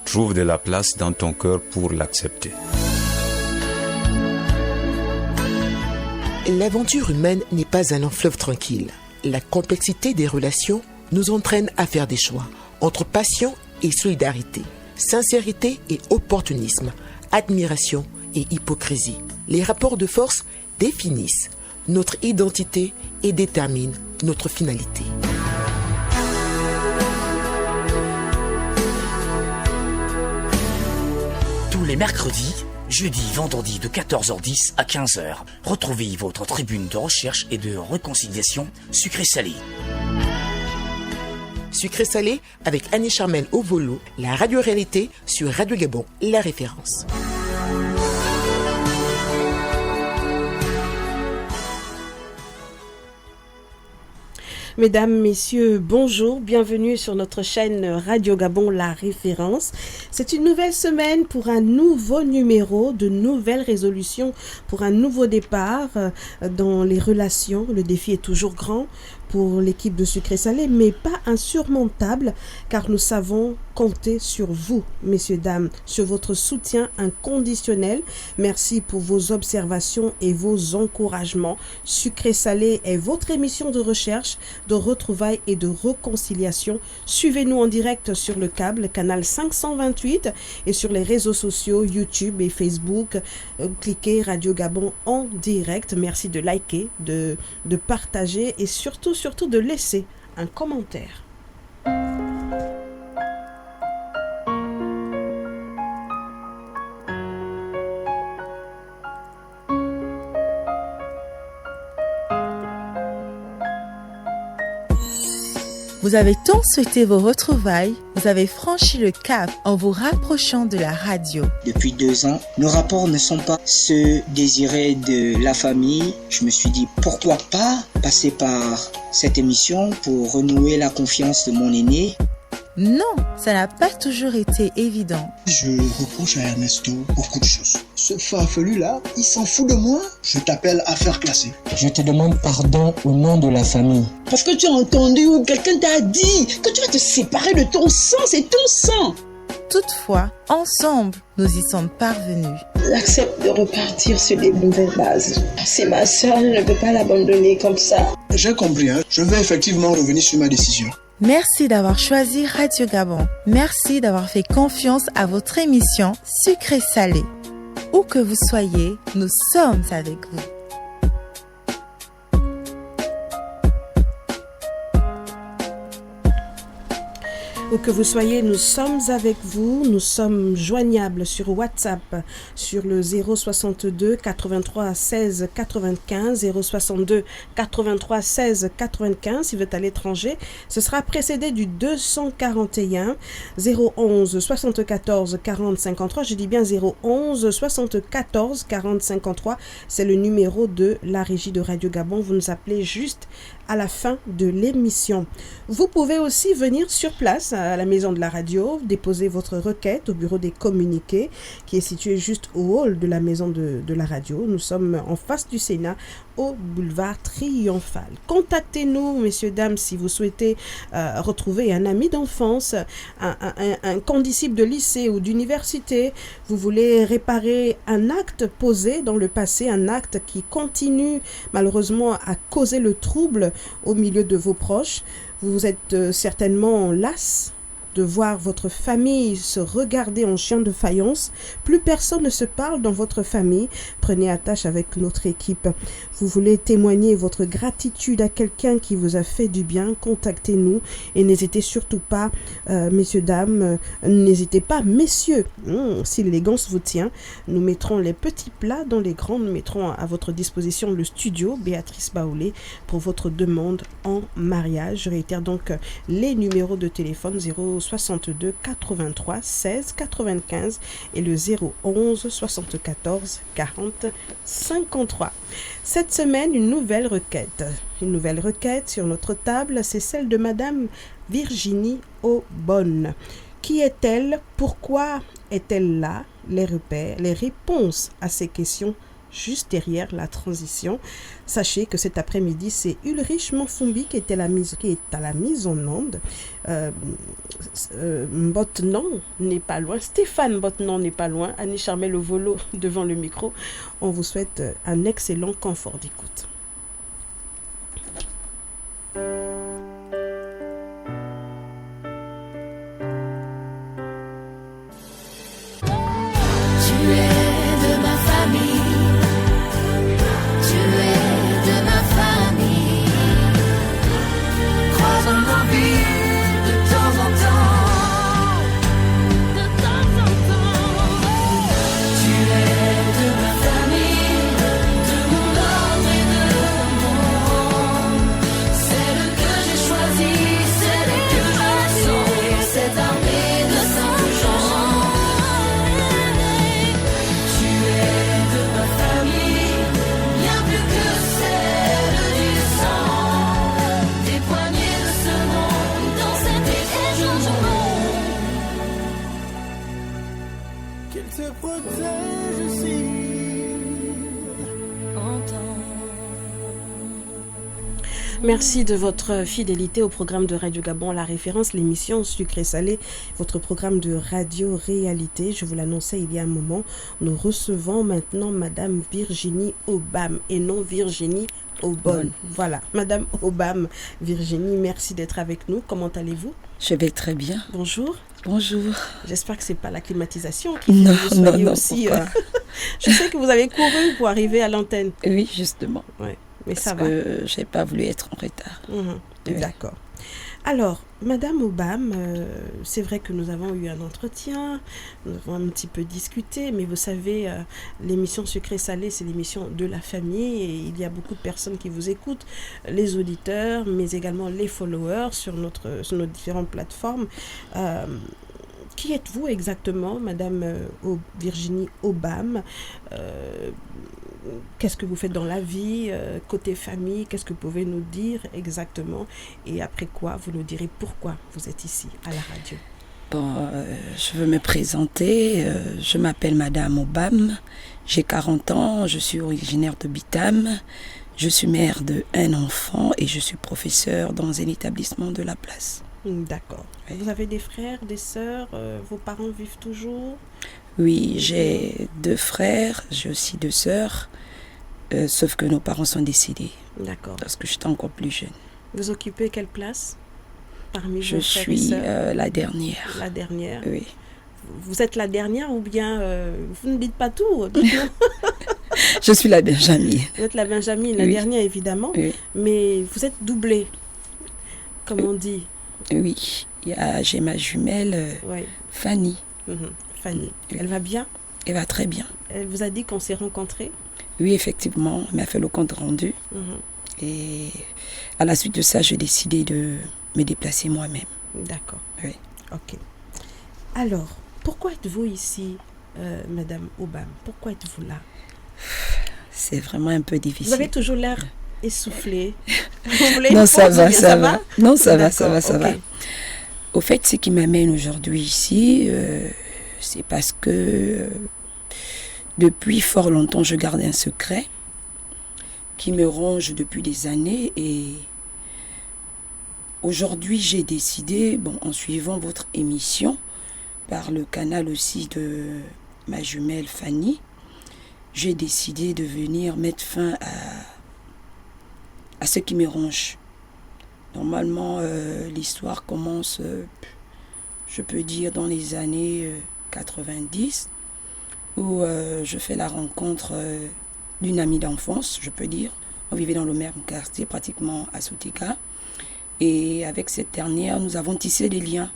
trouve de la place dans ton cœur pour l'accepter. L'aventure humaine n'est pas un long fleuve tranquille. La complexité des relations nous entraîne à faire des choix entre passion et solidarité, sincérité et opportunisme, admiration et hypocrisie. Les rapports de force définissent notre identité et déterminent notre finalité. Tous les mercredis, jeudi, vendredi de 14h10 à 15h, retrouvez votre tribune de recherche et de réconciliation sucré-salé. Sucré-salé avec Annie Charmel au volo, la radio-réalité sur Radio Gabon, la référence. Mesdames, Messieurs, bonjour, bienvenue sur notre chaîne Radio Gabon, la référence. C'est une nouvelle semaine pour un nouveau numéro, de nouvelles résolutions pour un nouveau départ dans les relations. Le défi est toujours grand pour l'équipe de Sucré-Salé, mais pas insurmontable, car nous savons compter sur vous, messieurs, dames, sur votre soutien inconditionnel. Merci pour vos observations et vos encouragements. Sucré-Salé est votre émission de recherche, de retrouvailles et de réconciliation. Suivez-nous en direct sur le câble, canal 528, et sur les réseaux sociaux, YouTube et Facebook. Cliquez Radio Gabon en direct. Merci de liker, de partager et surtout de laisser un commentaire. Vous avez tant souhaité vos retrouvailles, vous avez franchi le cap en vous rapprochant de la radio. Depuis 2 ans, nos rapports ne sont pas ceux désirés de la famille. Je me suis dit, pourquoi pas passer par cette émission pour renouer la confiance de mon aîné. Non, ça n'a pas toujours été évident. Je reproche à Ernesto beaucoup de choses. Ce farfelu-là, il s'en fout de moi. Je t'appelle affaire classée. Je te demande pardon au nom de la famille. Parce que tu as entendu ou quelqu'un t'a dit que tu vas te séparer de ton sang, c'est ton sang. Toutefois, ensemble, nous y sommes parvenus. J'accepte de repartir sur des nouvelles bases. C'est ma soeur, je ne peux pas l'abandonner comme ça. J'ai compris, je vais effectivement revenir sur ma décision. Merci d'avoir choisi Radio Gabon. Merci d'avoir fait confiance à votre émission Sucré-Salé. Où que vous soyez, nous sommes avec vous. Où que vous soyez, nous sommes avec vous. Nous sommes joignables sur WhatsApp sur le 062 83 16 95 062 83 16 95. Si vous êtes à l'étranger, ce sera précédé du 241 011 74 40 53. Je dis bien 011 74 40 53. C'est le numéro de la régie de Radio Gabon. Vous nous appelez juste à la fin de l'émission. Vous pouvez aussi venir sur place à la maison de la radio, déposer votre requête au bureau des communiqués qui est situé juste au hall de la maison de la radio. Nous sommes en face du Sénat au boulevard Triomphal. Contactez-nous, messieurs, dames, si vous souhaitez retrouver un ami d'enfance, un condisciple de lycée ou d'université. Vous voulez réparer un acte posé dans le passé, un acte qui continue malheureusement à causer le trouble au milieu de vos proches. Vous êtes certainement las de voir votre famille se regarder en chien de faïence. Plus personne ne se parle dans votre famille. Prenez attache avec notre équipe. Vous voulez témoigner votre gratitude à quelqu'un qui vous a fait du bien, contactez-nous et n'hésitez surtout pas, messieurs, dames, n'hésitez pas, messieurs, si l'élégance vous tient, nous mettrons les petits plats dans les grands, nous mettrons à votre disposition le studio Béatrice Baoulé pour votre demande en mariage. Je réitère donc les numéros de téléphone 062 83 16 95 et le 011 74 40 53. Cette semaine, une nouvelle requête sur notre table, c'est celle de Madame Virginie Aubonne. Qui est-elle? Pourquoi est-elle là? Les repères, les réponses à ces questions juste derrière la transition. Sachez que cet après-midi, c'est Ulrich Monfumbi qui est à la mise en onde. Bottenon n'est pas loin. Stéphane Bottenon n'est pas loin. Annie Charmel au volo devant le micro. On vous souhaite un excellent confort d'écoute. Merci de votre fidélité au programme de Radio Gabon, la référence, l'émission Sucré Salé, votre programme de radio-réalité. Je vous l'annonçais il y a un moment, nous recevons maintenant Madame Virginie Obam et non Virginie Aubonne. Voilà, Madame Obam, Virginie, merci d'être avec nous. Comment allez-vous? Je vais très bien. Bonjour. Bonjour. J'espère que ce n'est pas la climatisation qui fait que vous soyez aussi... Je sais que vous avez couru pour arriver à l'antenne. Oui, justement. Ouais. Mais parce ça va. que je n'ai pas voulu être en retard. Oui. D'accord. Alors, Madame Obam, c'est vrai que nous avons eu un entretien, nous avons un petit peu discuté, mais vous savez, l'émission Sucré Salé, c'est l'émission de la famille et il y a beaucoup de personnes qui vous écoutent, les auditeurs, mais également les followers sur nos différentes plateformes. Qui êtes-vous exactement, Madame Virginie Obam? Qu'est-ce que vous faites dans la vie, côté famille, qu'est-ce que vous pouvez nous dire exactement? Et après quoi, vous nous direz pourquoi vous êtes ici, à la radio. Bon, je veux me présenter. Je m'appelle Madame Obam. J'ai 40 ans, je suis originaire de Bitam. Je suis mère d'1 enfant et je suis professeure dans un établissement de la place. D'accord. Oui. Vous avez des frères, des sœurs? Vos parents vivent toujours? Oui, j'ai 2 frères, j'ai aussi 2 sœurs, sauf que nos parents sont décédés. D'accord. Parce que j'étais encore plus jeune. Vous occupez quelle place parmi Je vos frères suis et sœurs? la dernière. La dernière? Oui. Vous êtes la dernière ou bien vous ne dites pas tout? Je suis la Benjamine. Vous êtes la Benjamine, la dernière évidemment, mais vous êtes doublée, comme on dit. Oui, j'ai ma jumelle Fanny. Fanny, elle va bien? Elle va très bien. Elle vous a dit qu'on s'est rencontrés? Oui, effectivement, elle m'a fait le compte rendu. Et à la suite de ça, j'ai décidé de me déplacer moi-même. D'accord. Oui. Ok. Alors, pourquoi êtes-vous ici, Madame Obam? Pourquoi êtes-vous là? C'est vraiment un peu difficile. Vous avez toujours l'air essoufflé. Non, ça va. Non, ça va. Okay. Au fait, ce qui m'amène aujourd'hui ici, c'est parce que depuis fort longtemps, je garde un secret qui me ronge depuis des années. Et aujourd'hui, j'ai décidé, en suivant votre émission, par le canal aussi de ma jumelle Fanny, j'ai décidé de venir mettre fin à ce qui me ronge. Normalement, l'histoire commence, je peux dire, dans les années 90, où je fais la rencontre d'une amie d'enfance, je peux dire. On vivait dans le même quartier, pratiquement à Soutika. Et avec cette dernière, nous avons tissé des liens.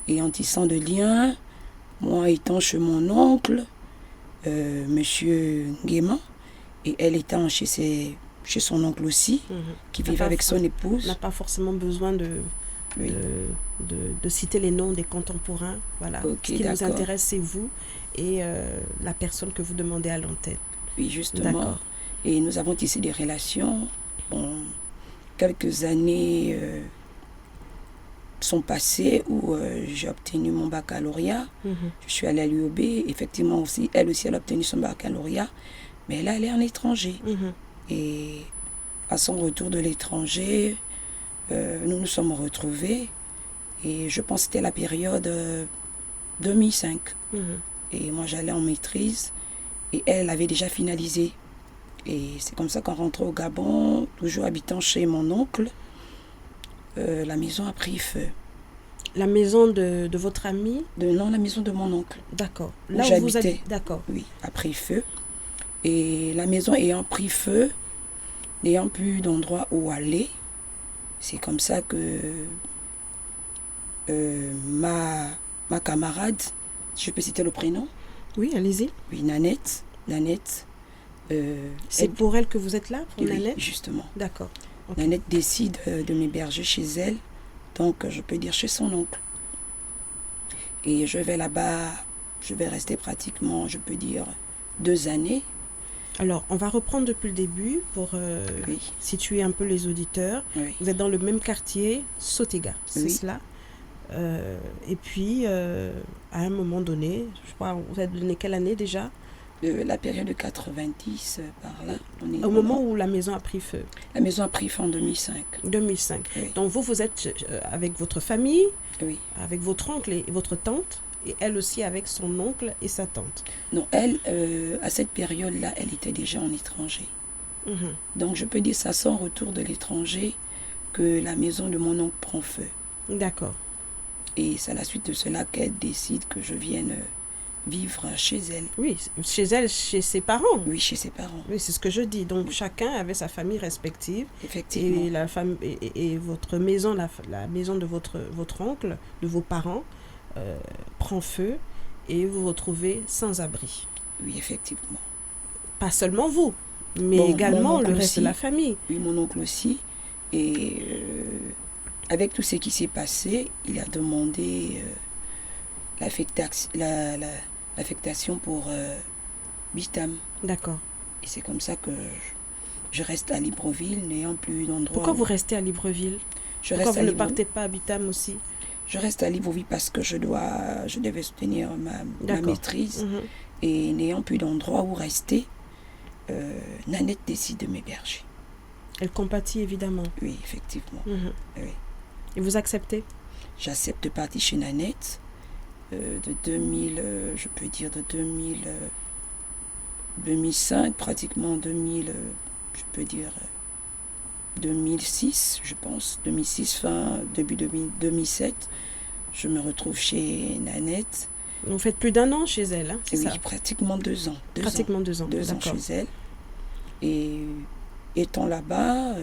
Et en tissant des liens, moi étant chez mon oncle, Monsieur Nguema, et elle étant chez son oncle aussi, qui vivait avec son épouse. On n'a pas forcément besoin de citer les noms des contemporains. Voilà. Okay, ce qui nous intéresse, c'est vous et la personne que vous demandez à l'antenne. Oui, justement. Et nous avons tissé des relations. Quelques années sont passées où j'ai obtenu mon baccalauréat. Je suis allée à l'UOB. Effectivement, aussi, elle a obtenu son baccalauréat. Mais là, elle est en étranger. Et à son retour de l'étranger, nous nous sommes retrouvés. Et je pense que c'était la période 2005. Et moi, j'allais en maîtrise. Et elle avait déjà finalisé. Et c'est comme ça qu'en rentrant au Gabon, toujours habitant chez mon oncle, la maison a pris feu. La maison de votre ami? Non, la maison de mon oncle. D'accord. Là où j'habitais. vous habitez. D'accord. Oui, a pris feu. Et la maison ayant pris feu, n'ayant plus d'endroit où aller, c'est comme ça que ma camarade, je peux citer le prénom? Oui, allez-y. Oui, Nanette. C'est pour elle que vous êtes là, pour oui, Nanette? Justement. D'accord. Okay. Nanette décide de m'héberger chez elle, donc je peux dire chez son oncle. Et je vais là-bas, je vais rester pratiquement, je peux dire, 2 années. Alors, on va reprendre depuis le début pour situer un peu les auditeurs. Oui. Vous êtes dans le même quartier, Sotega, c'est cela. Et puis, à un moment donné, je crois, vous êtes donné quelle année déjà? La période de 90, par là. Au moment où la maison a pris feu. La maison a pris feu en 2005. 2005. Oui. Donc vous êtes avec votre famille, oui, avec votre oncle et votre tante, et elle aussi avec son oncle et sa tante. Non, elle, à cette période-là, elle était déjà en étranger. Donc je peux dire ça sans retour de l'étranger que la maison de mon oncle prend feu. D'accord. Et c'est à la suite de cela qu'elle décide que je vienne vivre chez elle. Oui, chez elle, chez ses parents. Oui, chez ses parents. Oui, c'est ce que je dis. Donc chacun avait sa famille respective. Effectivement. Et la famille et votre maison, la maison de votre oncle, de vos parents, prend feu et vous vous retrouvez sans abri. Oui, effectivement. Pas seulement vous, mais également le reste de la famille. Oui, mon oncle aussi. Et avec tout ce qui s'est passé, il a demandé l'affectation pour Bitam. D'accord. Et c'est comme ça que je reste à Libreville, n'ayant plus d'endroit. Pourquoi vous restez à Libreville? Pourquoi vous ne partez pas à Bitam aussi? Je reste à Libreville parce que je devais soutenir ma maîtrise. Et n'ayant plus d'endroit où rester, Nanette décide de m'héberger. Elle compatit évidemment. Oui, effectivement. Oui. Et vous acceptez? J'accepte de partir chez Nanette de 2000, je peux dire de 2005, pratiquement 2000, je peux dire 2006, je pense. 2006, fin, début 2007, je me retrouve chez Nanette. Vous faites plus d'1 an chez elle, hein, c'est oui, ça? pratiquement 2 ans. Pratiquement 2 ans. 2 ans chez elle. Et étant là-bas,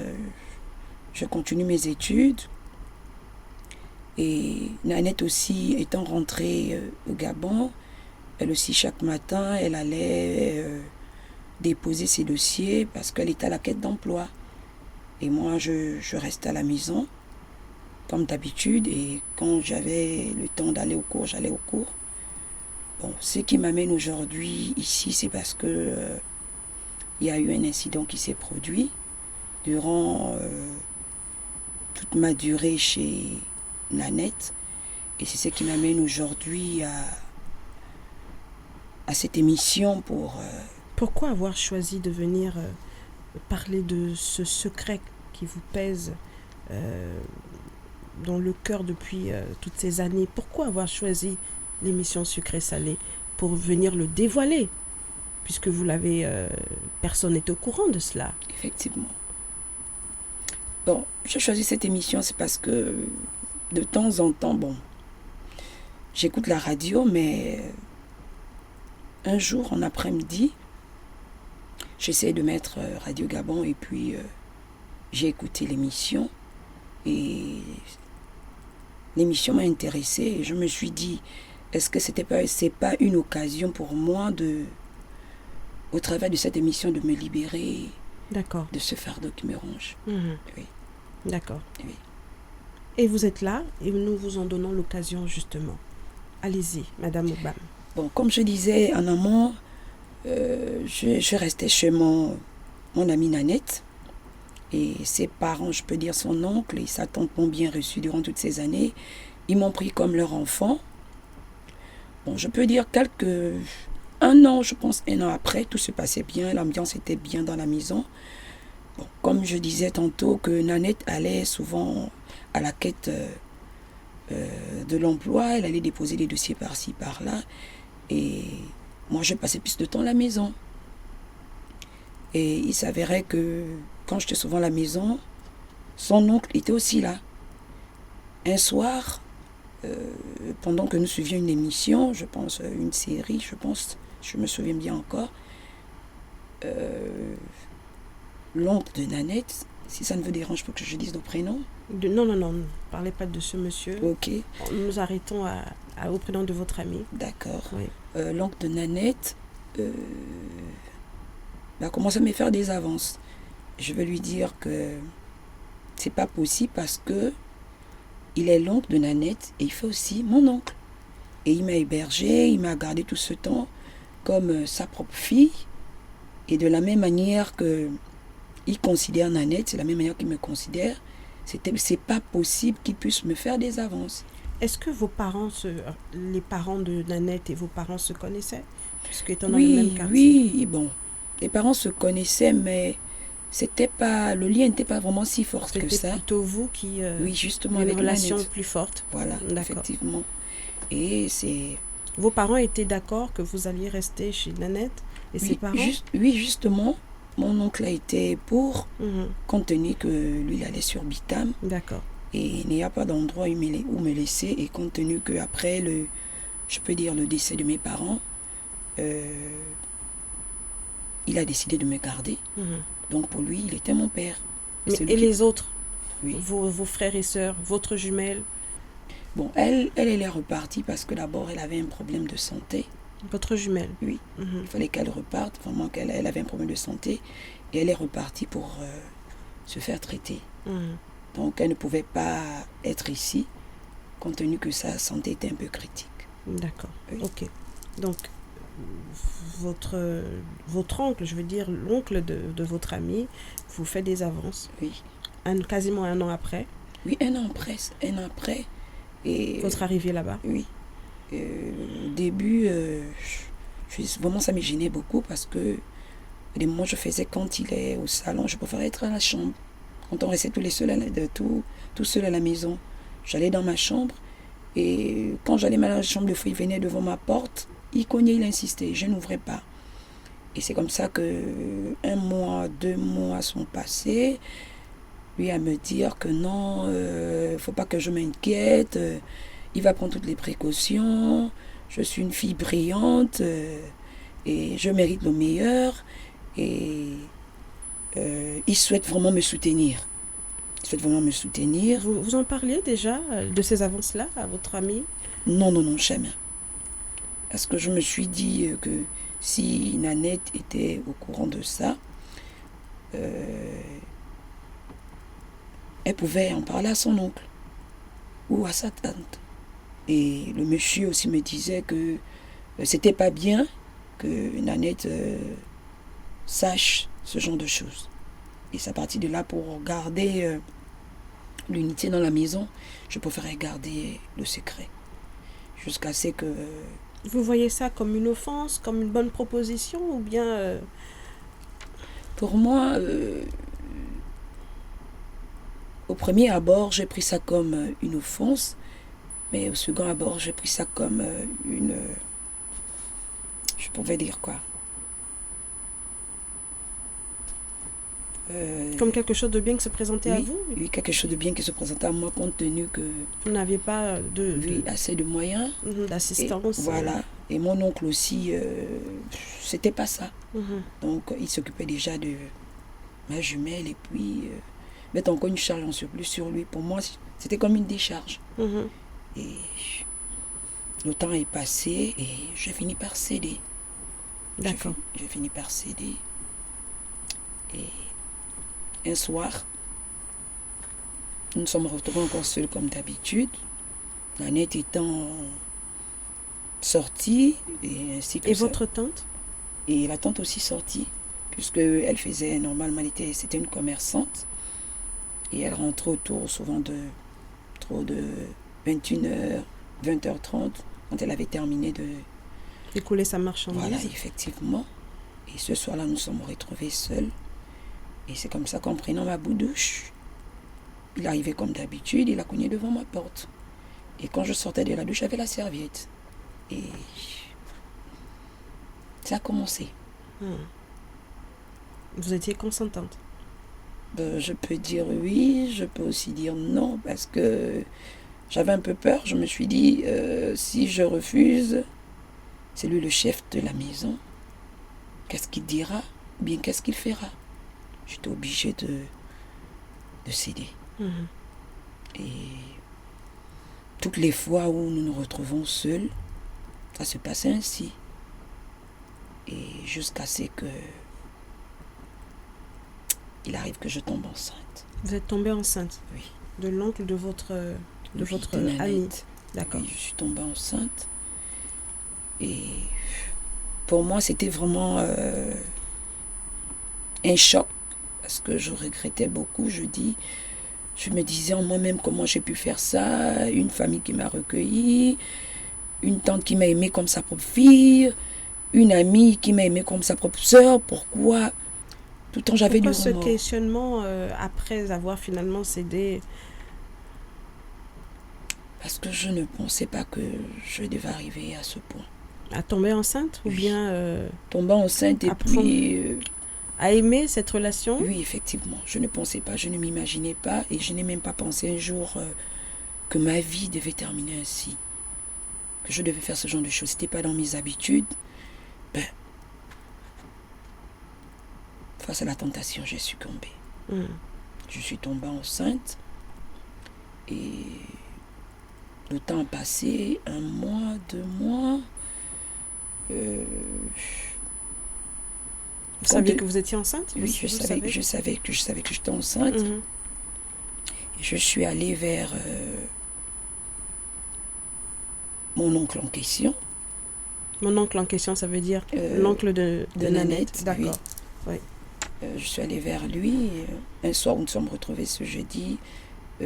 je continue mes études. Et Nanette aussi, étant rentrée au Gabon, elle aussi, chaque matin, elle allait déposer ses dossiers parce qu'elle était à la quête d'emploi. Et moi, je restais à la maison, comme d'habitude. Et quand j'avais le temps d'aller au cours, j'allais au cours. Bon, ce qui m'amène aujourd'hui ici, c'est parce que il y a eu un incident qui s'est produit durant toute ma durée chez Nanette. Et c'est ce qui m'amène aujourd'hui à cette émission pour... Pourquoi avoir choisi de venir parler de ce secret qui vous pèse dans le cœur depuis toutes ces années? Pourquoi avoir choisi l'émission Sucré Salé pour venir le dévoiler? Puisque vous l'avez... personne n'est au courant de cela. Effectivement. Bon, j'ai choisi cette émission, c'est parce que de temps en temps, bon, j'écoute la radio, mais un jour, en après-midi, j'essaie de mettre Radio Gabon et puis j'ai écouté l'émission et l'émission m'a intéressée et je me suis dit, est-ce que c'est pas une occasion pour moi au travers de cette émission, de me libérer de ce fardeau qui me ronge. Oui. D'accord. Oui. Et vous êtes là et nous vous en donnons l'occasion justement. Allez-y, Madame Obam. Bon, comme je disais en amont, je restais chez mon amie Nanette et ses parents, je peux dire son oncle et sa tante m'ont bien reçu durant toutes ces années. Ils m'ont pris comme leur enfant. Bon, je peux dire un an, je pense, un an après, tout se passait bien, l'ambiance était bien dans la maison. Bon, comme je disais tantôt que Nanette allait souvent à la quête de l'emploi, elle allait déposer des dossiers par-ci, par-là. Et moi, je passais plus de temps à la maison. Et il s'avérait que quand j'étais souvent à la maison, son oncle était aussi là. Un soir, pendant que nous suivions une émission, je pense, une série, je me souviens bien encore, l'oncle de Nanette, si ça ne vous dérange pas que je dise nos prénoms. Non, ne parlez pas de ce monsieur. Ok. Nous arrêtons au prénom de votre ami. D'accord. Oui. L'oncle de Nanette a commencé à me faire des avances. Je vais lui dire que c'est pas possible parce que il est l'oncle de Nanette et il fait aussi mon oncle. Et il m'a hébergé, il m'a gardé tout ce temps comme sa propre fille. Et de la même manière que il considère Nanette, c'est la même manière qu'il me considère. C'est pas possible qu'il puisse me faire des avances. Est-ce que vos parents, les parents de Nanette et vos parents se connaissaient? Puisque étant dans le même quartier. Oui, bon. Les parents se connaissaient, mais le lien n'était pas vraiment si fort que ça. C'était plutôt vous qui oui, justement, une avec relation Nanette. plus forte. Voilà, effectivement. Et c'est... Vos parents étaient d'accord que vous alliez rester chez Nanette et ses parents? Oui, justement. Mon oncle a été pour, compte tenu que lui, il allait sur Bitam. D'accord. Et il n'y a pas d'endroit où me laisser. Et compte tenu qu'après, le décès de mes parents, il a décidé de me garder. Donc pour lui, il était mon père. Et les autres? Oui. Vos frères et sœurs, votre jumelle? Bon, elle est repartie parce que d'abord, elle avait un problème de santé. Votre jumelle? Oui. Il fallait qu'elle reparte, vraiment elle avait un problème de santé. Et elle est repartie pour se faire traiter. Donc elle ne pouvait pas être ici, compte tenu que sa santé était un peu critique. D'accord, oui. Ok. Donc, votre oncle, je veux dire l'oncle de votre ami, vous fait des avances. Oui. Quasiment un an après. Oui, un an après. Et votre arrivée là-bas. Oui. Au début, vraiment ça me gênait beaucoup parce que des moments je faisais quand il est au salon, je préférais être à la chambre. Quand on restait tous les seuls tout seul à la maison, j'allais dans ma chambre et quand j'allais dans la chambre, le fou il venait devant ma porte, il cognait, il insistait, je n'ouvrais pas. Et c'est comme ça que 1 mois, 2 mois sont passés, lui à me dire que non, faut pas que je m'inquiète, il va prendre toutes les précautions, je suis une fille brillante et je mérite le meilleur et il souhaite vraiment me soutenir. Vous en parliez déjà de ces avances-là à votre ami? Non, jamais. Parce que je me suis dit que si Nanette était au courant de ça, elle pouvait en parler à son oncle ou à sa tante. Et le monsieur aussi me disait que c'était pas bien que Nanette sache ce genre de choses. Et c'est à partir de là, pour garder l'unité dans la maison, je préférais garder le secret. Jusqu'à ce que... Vous voyez ça comme une offense, comme une bonne proposition ou bien... Pour moi, au premier abord, j'ai pris ça comme une offense. Mais au second abord, j'ai pris ça comme une... Je pouvais dire quoi? Comme quelque chose de bien qui se présentait à vous? Oui, quelque chose de bien qui se présentait à moi, compte tenu que... Vous n'aviez pas assez de moyens. D'assistance. Voilà. Et mon oncle aussi, c'était pas ça. Donc, il s'occupait déjà de ma jumelle et puis mettre encore une charge en surplus sur lui. Pour moi, c'était comme une décharge. Et le temps est passé et j'ai fini par céder. D'accord. J'ai fini par céder. Et un soir, nous nous sommes retrouvés encore seuls comme d'habitude. Nanette étant sortie. Et ainsi que et votre tante? Et la tante aussi sortie. Puisqu'elle faisait, normalement, c'était une commerçante. Et elle rentrait autour souvent de 21h, 20h30, quand elle avait terminé écouler sa marchandise. Voilà, effectivement. Et ce soir-là, nous sommes retrouvés seuls. Et c'est comme ça qu'en prenant ma bouche, il arrivait comme d'habitude, il a cogné devant ma porte. Et quand je sortais de la douche, j'avais la serviette. Et ça a commencé. Vous étiez consentante? Je peux dire oui, je peux aussi dire non, parce que j'avais un peu peur. Je me suis dit, si je refuse, c'est lui le chef de la maison. Qu'est-ce qu'il dira? Ou bien qu'est-ce qu'il fera? J'étais obligée de céder. Et toutes les fois où nous nous retrouvons seuls, ça se passait ainsi. Et jusqu'à ce que il arrive que je tombe enceinte. Vous êtes tombée enceinte? Oui. De l'oncle de votre de ami? D'accord. Oui, je suis tombée enceinte. Et pour moi, c'était vraiment un choc. Parce que je regrettais beaucoup. Je me disais en moi-même comment j'ai pu faire ça. Une famille qui m'a recueillie. Une tante qui m'a aimée comme sa propre fille. Une amie qui m'a aimée comme sa propre sœur. Pourquoi? Tout le temps, j'avais du remords. Pourquoi ce questionnement après avoir finalement cédé? Parce que je ne pensais pas que je devais arriver à ce point. À tomber enceinte? Ou bien... tomber enceinte et puis... à aimer cette relation? Oui, effectivement. Je ne pensais pas, je ne m'imaginais pas. Et je n'ai même pas pensé un jour que ma vie devait terminer ainsi. Que je devais faire ce genre de choses. Ce n'était pas dans mes habitudes. Face à la tentation, j'ai succombé. Je suis tombée enceinte. Et le temps a passé, 1 mois, 2 mois. Vous saviez que vous étiez enceinte? Oui, je savais que j'étais enceinte. Et je suis allée vers mon oncle en question. Mon oncle en question, ça veut dire l'oncle de Nanette. D'accord. Oui. Je suis allée vers lui. Un soir, nous nous sommes retrouvés ce jeudi.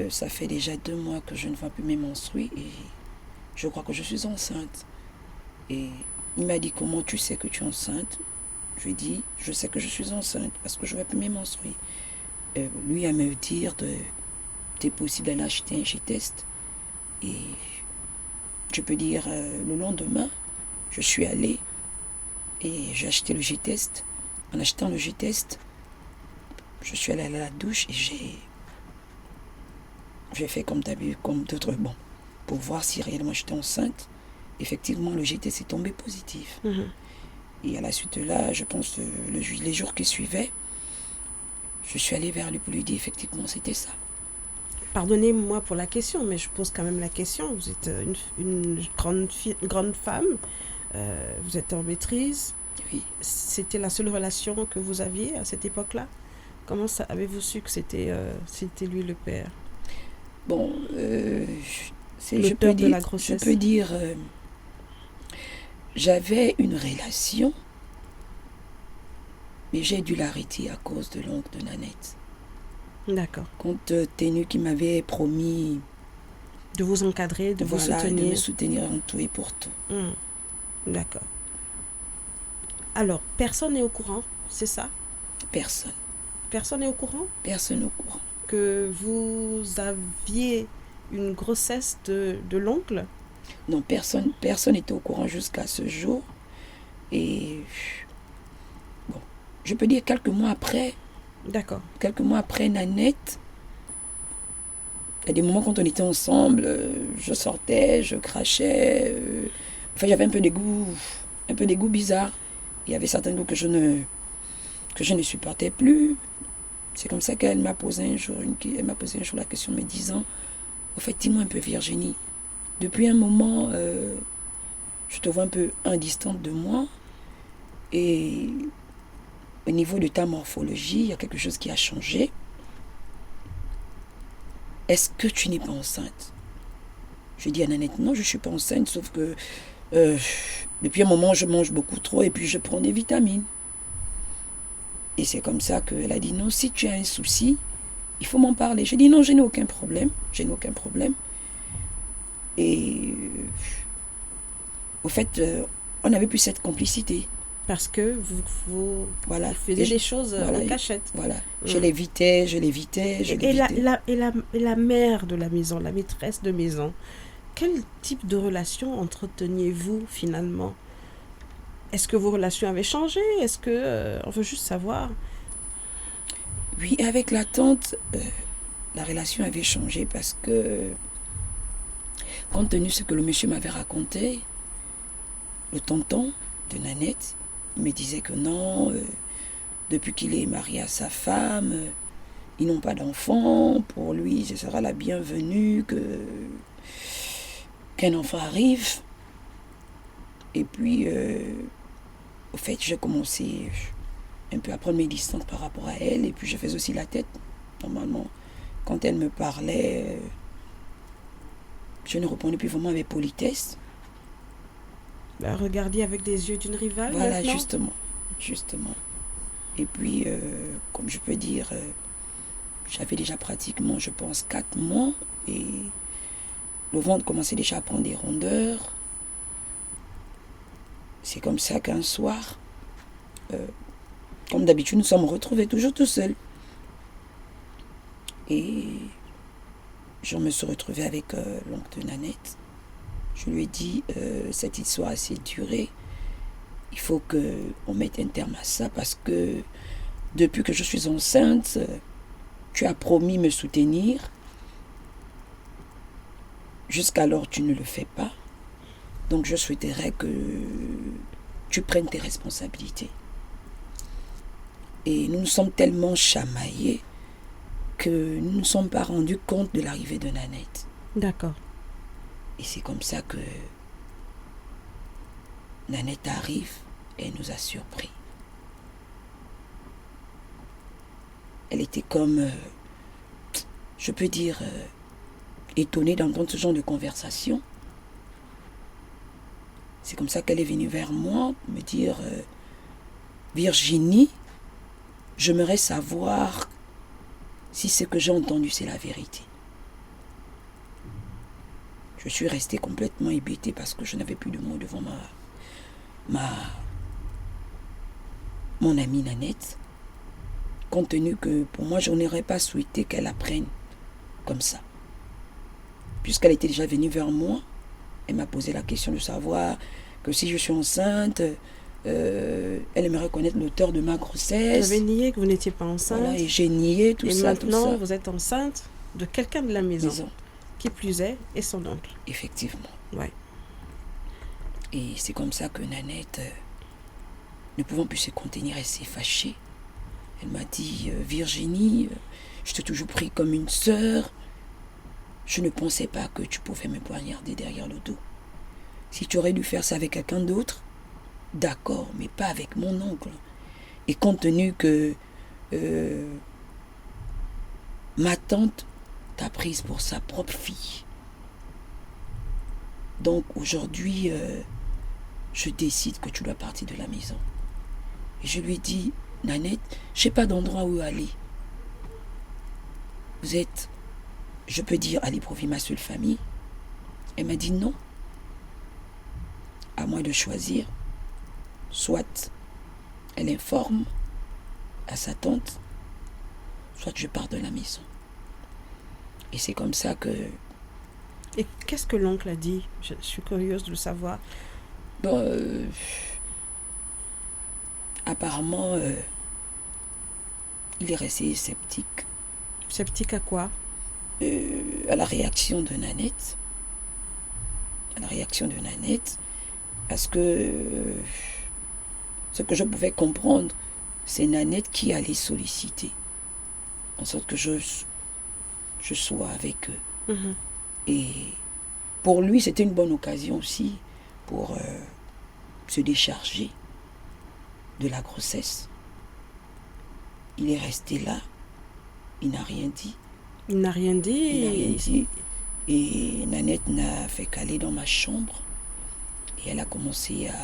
Ça fait déjà 2 mois que je ne vois plus mes menstrues et je crois que je suis enceinte. Et il m'a dit, comment tu sais que tu es enceinte? Je lui ai dit, je sais que je suis enceinte parce que je ne vois plus mes menstrues. Lui a me dire, c'est possible d'aller acheter un G-test. Et je peux dire, le lendemain, je suis allée et j'ai acheté le G-test. En achetant le G-test, je suis allée à la douche et j'ai fait comme d'habitude, comme d'autres, pour voir si réellement j'étais enceinte. Effectivement, le G-test est tombé positif. Et à la suite de là, je pense les jours qui suivaient, je suis allée vers lui pour lui dire effectivement c'était ça. Pardonnez-moi pour la question, mais je pose quand même la question. Vous êtes une grande femme, vous êtes en maîtrise. Oui. C'était la seule relation que vous aviez à cette époque-là? Comment avez-vous su que c'était lui le père? Bon, l'auteur de la grossesse. Je peux dire, j'avais une relation, mais j'ai dû l'arrêter à cause de l'oncle de Nanette. D'accord. Compte tenu qu'il m'avait promis de vous encadrer, de vous soutenir. De me soutenir en tout et pour tout. D'accord. Alors, personne n'est au courant, c'est ça? Personne. Personne n'est au courant? Personne au courant. Que vous aviez une grossesse de l'oncle? Non, personne n'était au courant jusqu'à ce jour. Et bon, je peux dire quelques mois après. D'accord. Quelques mois après Nanette, il y a des moments quand on était ensemble, je sortais, je crachais. Enfin, j'avais un peu des goûts bizarres. Il y avait certains goûts que je ne supportais plus. C'est comme ça qu'elle m'a posé un jour la question me disant, au fait, dis-moi un peu Virginie, depuis un moment, je te vois un peu indistante de moi et au niveau de ta morphologie, il y a quelque chose qui a changé. Est-ce que tu n'es pas enceinte? Je dis à Nanette, non, je ne suis pas enceinte, sauf que depuis un moment, je mange beaucoup trop et puis je prends des vitamines. Et c'est comme ça qu'elle a dit, non, si tu as un souci, il faut m'en parler. J'ai dit, non, je n'ai aucun problème. Et au fait, on n'avait plus cette complicité. Parce que vous Voilà. faisiez les choses voilà, en cachette. Voilà. Je l'évitais. Et la mère de la maison, la maîtresse de maison, quel type de relation entreteniez-vous finalement? Est-ce que vos relations avaient changé? Est-ce que... on veut juste savoir. Oui, avec la tante, la relation avait changé parce que, compte tenu de ce que le monsieur m'avait raconté, le tonton de Nanette, il me disait que non, depuis qu'il est marié à sa femme, ils n'ont pas d'enfant, pour lui, ce sera la bienvenue qu'un enfant arrive. Et puis, au fait, j'ai commencé un peu à prendre mes distances par rapport à elle, et puis je faisais aussi la tête. Normalement, quand elle me parlait, je ne répondais plus vraiment avec politesse. Regardiez avec des yeux d'une rivale. Voilà, maintenant. justement. Et puis, comme je peux dire, j'avais déjà pratiquement, je pense, 4 mois, et le ventre commençait déjà à prendre des rondeurs. C'est comme ça qu'un soir, comme d'habitude, nous sommes retrouvés toujours tout seuls. Et je me suis retrouvée avec l'oncle de Nanette. Je lui ai dit, cette histoire a assez duré. Il faut qu'on mette un terme à ça parce que depuis que je suis enceinte, tu as promis me soutenir. Jusqu'alors, tu ne le fais pas. Donc, je souhaiterais que tu prennes tes responsabilités. Et nous nous sommes tellement chamaillés que nous ne nous sommes pas rendus compte de l'arrivée de Nanette. D'accord. Et c'est comme ça que Nanette arrive et nous a surpris. Elle était comme, je peux dire, étonnée d'entendre ce genre de conversation. C'est comme ça qu'elle est venue vers moi, me dire, Virginie, j'aimerais savoir si ce que j'ai entendu, c'est la vérité. Je suis restée complètement hébétée parce que je n'avais plus de mots devant mon amie Nanette, compte tenu que pour moi, je n'aurais pas souhaité qu'elle apprenne comme ça. Puisqu'elle était déjà venue vers moi, elle m'a posé la question de savoir que si je suis enceinte, elle aimerait connaître l'auteur de ma grossesse. Vous avez nié que vous n'étiez pas enceinte. Voilà, et j'ai nié tout ça. Et maintenant, vous êtes enceinte de quelqu'un de la maison. Qui plus est son oncle. Effectivement. Ouais. Et c'est comme ça que Nanette, ne pouvant plus se contenir, elle s'est fâchée. Elle m'a dit, Virginie, je t'ai toujours pris comme une sœur. Je ne pensais pas que tu pouvais me poignarder derrière le dos. Si tu aurais dû faire ça avec quelqu'un d'autre, d'accord, mais pas avec mon oncle. Et compte tenu que ma tante t'a prise pour sa propre fille. Donc aujourd'hui, je décide que tu dois partir de la maison. Et je lui ai dit, Nanette, je n'ai pas d'endroit où aller. Vous êtes, je peux dire, à Libreville, ma seule famille. Elle m'a dit non. À moi de choisir. Soit elle informe à sa tante, soit je pars de la maison. Et c'est comme ça que... Et qu'est-ce que l'oncle a dit? Je suis curieuse de le savoir. Bon, apparemment, il est resté sceptique. Sceptique à quoi? À la réaction de Nanette. À la réaction de Nanette. Parce que ce que je pouvais comprendre, c'est Nanette qui allait solliciter. En sorte que je sois avec eux. Mm-hmm. Et pour lui, c'était une bonne occasion aussi pour se décharger de la grossesse. Il est resté là. Il n'a rien dit. Il n'a rien dit. Il n'a rien dit. Et Nanette n'a fait qu'aller dans ma chambre. Et elle a commencé à,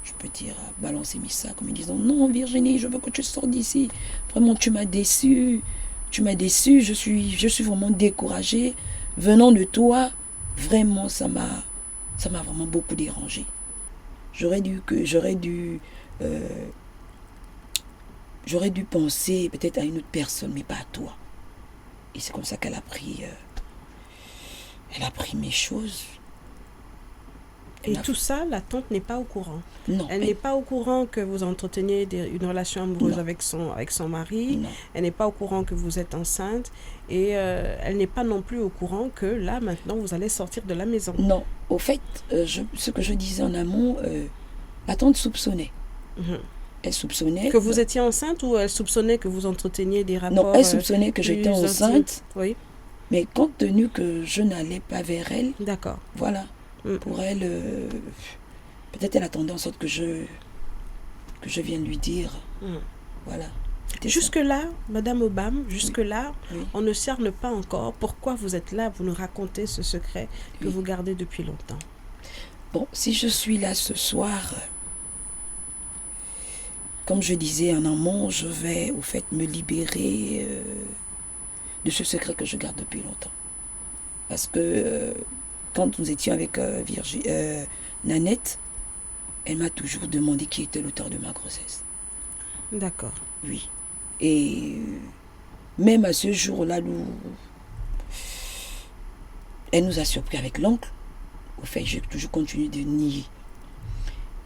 je peux dire, à balancer mes sacs en me disant, non Virginie, je veux que tu sortes d'ici. Vraiment, tu m'as déçue. Tu m'as déçue. Je suis vraiment découragée. Venant de toi, vraiment, ça m'a vraiment beaucoup dérangée. J'aurais dû penser peut-être à une autre personne, mais pas à toi. Et c'est comme ça qu'elle a pris mes choses. Et tout ça, la tante n'est pas au courant. Non. Elle n'est pas au courant que vous entreteniez une relation amoureuse Non. avec son mari. Non. Elle n'est pas au courant que vous êtes enceinte. Et elle n'est pas non plus au courant que là, maintenant, vous allez sortir de la maison. Non. Au fait, ce que je disais en amont, la tante soupçonnait. Mhm. Elle soupçonnait... Que vous étiez enceinte ou elle soupçonnait que vous entreteniez des rapports... Non, elle soupçonnait que j'étais plus enceinte. intimes. Oui. Mais compte tenu que je n'allais pas vers elle... D'accord. Voilà. Pour elle, peut-être elle attendait en sorte que je vienne lui dire. Voilà. Jusque-là, Madame Obam, jusque-là, Oui. on ne cerne pas encore pourquoi vous êtes là, vous nous racontez ce secret que vous gardez depuis longtemps. Bon, si je suis là ce soir, comme je disais en amont, je vais au fait me libérer de ce secret que je garde depuis longtemps. Parce que quand nous étions avec Nanette, elle m'a toujours demandé qui était l'auteur de ma grossesse. D'accord. Oui. Et même à ce jour-là, elle nous a surpris avec l'oncle. Au fait, j'ai toujours continué de nier.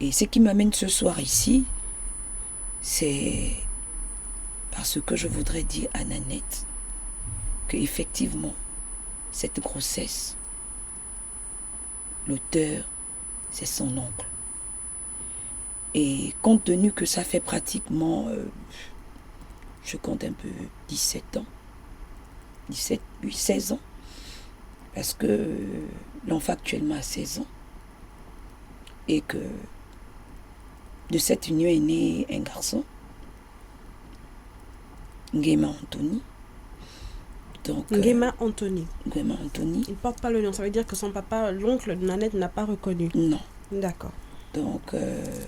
Et ce qui m'amène ce soir ici, c'est parce que je voudrais dire à Nanette qu'effectivement, cette grossesse, l'auteur, c'est son oncle. Et compte tenu que ça fait pratiquement, je compte un peu, 17 ans, 16 ans, parce que l'enfant actuellement a 16 ans, et que de cette union est né un garçon, Nguema Anthony. Donc, Nguema Anthony. Nguema Anthony. Il ne porte pas le nom, ça veut dire que son papa, l'oncle de Nanette, n'a pas reconnu. Non. D'accord. Donc,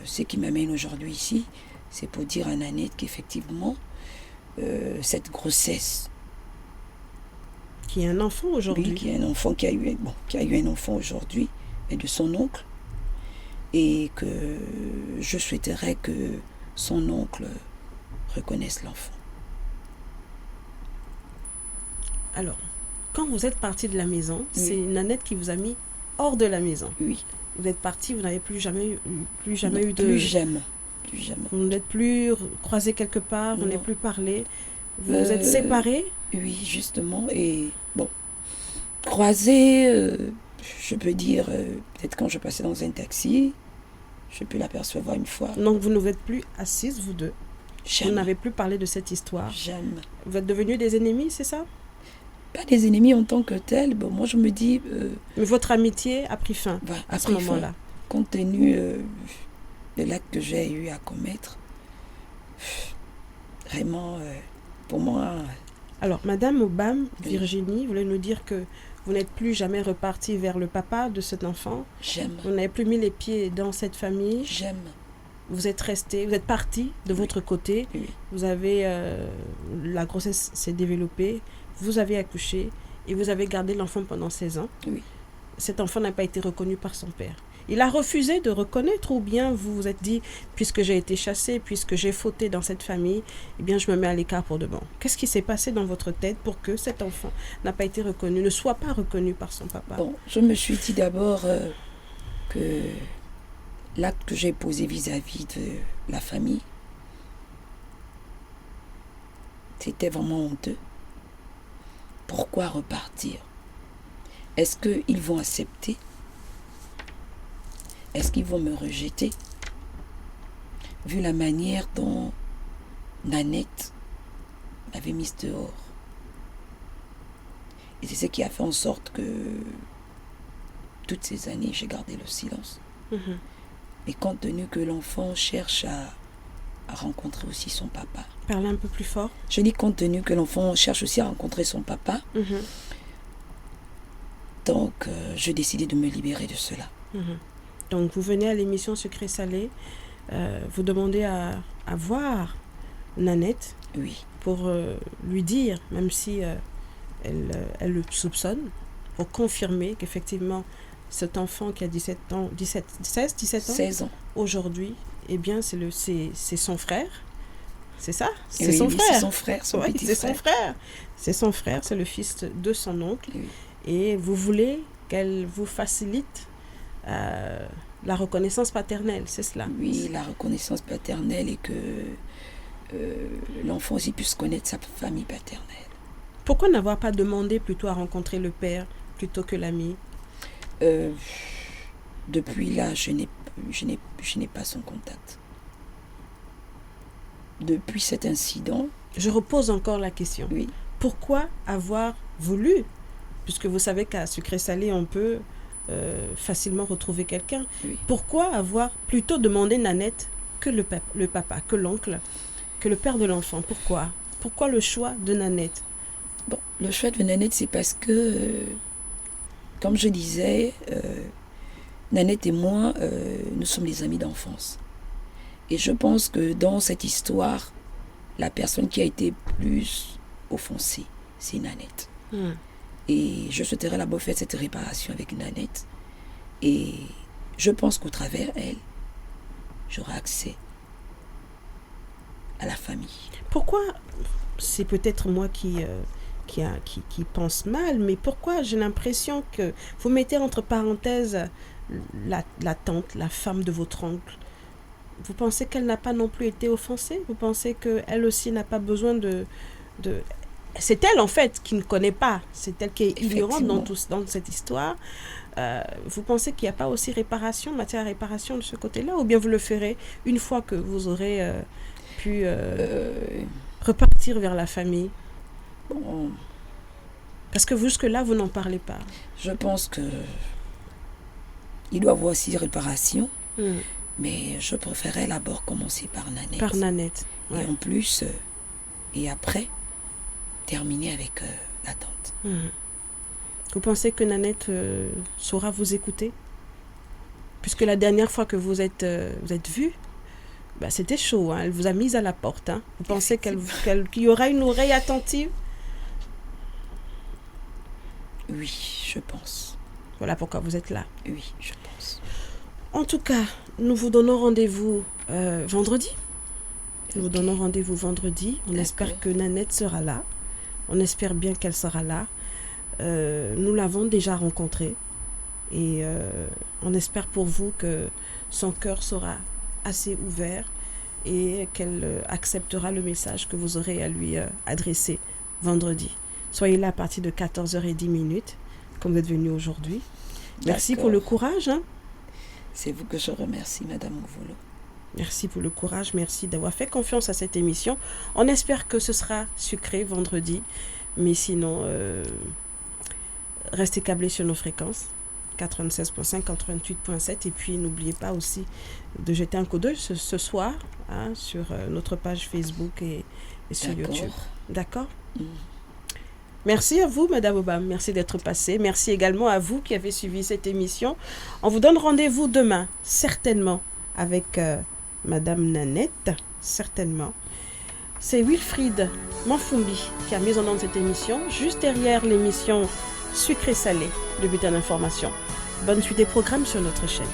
ce qui m'amène aujourd'hui ici, c'est pour dire à Nanette qu'effectivement, cette grossesse... Qui est un enfant aujourd'hui. Oui, qui est un enfant, qui a eu un enfant aujourd'hui, et de son oncle. Et que je souhaiterais que son oncle reconnaisse l'enfant. Alors, quand vous êtes parti de la maison, c'est Nanette qui vous a mis hors de la maison. Oui. Vous êtes parti, vous n'avez plus jamais eu de... Plus jamais. Vous n'êtes plus croisé quelque part, vous n'avez plus parlé. Vous vous êtes séparés? Oui, justement. Et bon, croisé, je peux dire, peut-être quand je passais dans un taxi, je peux l'apercevoir une fois. Donc vous ne vous êtes plus assises, vous deux? Jamais. Vous n'avez plus parlé de cette histoire? Jamais. Vous êtes devenus des ennemis, c'est ça? Pas des ennemis en tant que tels. Bon, moi, je me dis... Mais votre amitié a pris fin à ce moment-là? Compte tenu de l'acte que j'ai eu à commettre, vraiment, pour moi... Alors, Madame Obam, Virginie, voulait nous dire que vous n'êtes plus jamais reparti vers le papa de cet enfant? J'aime. Vous n'avez plus mis les pieds dans cette famille? J'aime. Vous êtes resté, vous êtes parti de votre côté. Oui. Vous avez... la grossesse s'est développée. Vous avez accouché et vous avez gardé l'enfant pendant 16 ans. Oui. Cet enfant n'a pas été reconnu par son père. Il a refusé de reconnaître, ou bien vous vous êtes dit, puisque j'ai été chassée, puisque j'ai fauté dans cette famille, eh bien je me mets à l'écart pour de bon. Qu'est-ce qui s'est passé dans votre tête pour que cet enfant n'a pas été reconnu, ne soit pas reconnu par son papa? Bon, je me suis dit d'abord que l'acte que j'ai posé vis-à-vis de la famille, c'était vraiment honteux. Pourquoi repartir? Est-ce qu'ils vont accepter? Est-ce qu'ils vont me rejeter? Vu la manière dont Nanette m'avait mise dehors. Et c'est ce qui a fait en sorte que toutes ces années, j'ai gardé le silence. Et compte tenu que l'enfant cherche à rencontrer aussi son papa. Parlez un peu plus fort. Je dis compte tenu que l'enfant cherche aussi à rencontrer son papa. Donc, j'ai décidé de me libérer de cela. Donc, vous venez à l'émission Secret Salé. Vous demandez à voir Nanette. Oui. Pour lui dire, même si elle le soupçonne, pour confirmer qu'effectivement cet enfant qui a 17 ans, 17 ans, aujourd'hui, eh bien, c'est son frère. C'est ça? C'est son frère. C'est son frère, son petit c'est frère. son frère. C'est son frère, c'est le fils de son oncle. Oui. Et vous voulez qu'elle vous facilite la reconnaissance paternelle, c'est cela? Oui, la reconnaissance paternelle et que l'enfant aussi puisse connaître sa famille paternelle. Pourquoi n'avoir pas demandé plutôt à rencontrer le père plutôt que l'ami? Depuis là, je n'ai pas son contact. Depuis cet incident... Je repose encore la question. Oui. Pourquoi avoir voulu, puisque vous savez qu'à Sucré-Salé, on peut facilement retrouver quelqu'un, oui. Pourquoi avoir plutôt demandé Nanette que le papa, que l'oncle, que le père de l'enfant? Pourquoi le choix de Nanette? Bon, le choix de Nanette, c'est parce que, comme je disais, Nanette et moi, nous sommes des amis d'enfance. Et je pense que dans cette histoire, la personne qui a été plus offensée, c'est Nanette. Et je souhaiterais d'abord faire cette réparation avec Nanette. Et je pense qu'au travers elle, j'aurai accès à la famille. Pourquoi, c'est peut-être moi qui pense mal, mais pourquoi j'ai l'impression que vous mettez entre parenthèses la tante, la femme de votre oncle? Vous pensez qu'elle n'a pas non plus été offensée? Vous pensez qu'elle aussi n'a pas besoin de... C'est elle en fait qui ne connaît pas, c'est elle qui est ignorante dans cette histoire. Vous pensez qu'il n'y a pas aussi matière à réparation de ce côté-là, ou bien vous le ferez une fois que vous aurez pu repartir vers la famille? Bon. Parce que jusque-là, vous n'en parlez pas. Je pense que il doit y avoir aussi réparation, mais je préférais d'abord commencer par Nanette. Par Nanette. Ouais. Et en plus, et après, terminer avec la tante. Vous pensez que Nanette saura vous écouter? Puisque la dernière fois que vous êtes vus, c'était chaud, hein? Elle vous a mise à la porte. Hein? Vous pensez qu'il y aura une oreille attentive? Oui, je pense. Voilà pourquoi vous êtes là. Oui, je pense. En tout cas, nous vous donnons rendez-vous vendredi. Nous vous donnons rendez-vous vendredi. On espère que Nanette sera là. On espère bien qu'elle sera là. Nous l'avons déjà rencontrée. Et on espère pour vous que son cœur sera assez ouvert et qu'elle acceptera le message que vous aurez à lui adresser vendredi. Soyez là à partir de 14h10, comme vous êtes venu aujourd'hui. Merci pour le courage. Hein? C'est vous que je remercie, Madame Ouvolo. Merci pour le courage, merci d'avoir fait confiance à cette émission. On espère que ce sera sucré vendredi, mais sinon, restez câblés sur nos fréquences, 96.5, 88.7, et puis n'oubliez pas aussi de jeter un coup d'œil ce soir sur notre page Facebook et sur YouTube. D'accord? Merci à vous, Madame Obam. Merci d'être passée. Merci également à vous qui avez suivi cette émission. On vous donne rendez-vous demain, certainement, avec Madame Nanette, certainement. C'est Wilfried Manfumbi qui a mis en œuvre cette émission, juste derrière l'émission Sucré-Salé, le bulletin d'information. Bonne suite des programmes sur notre chaîne.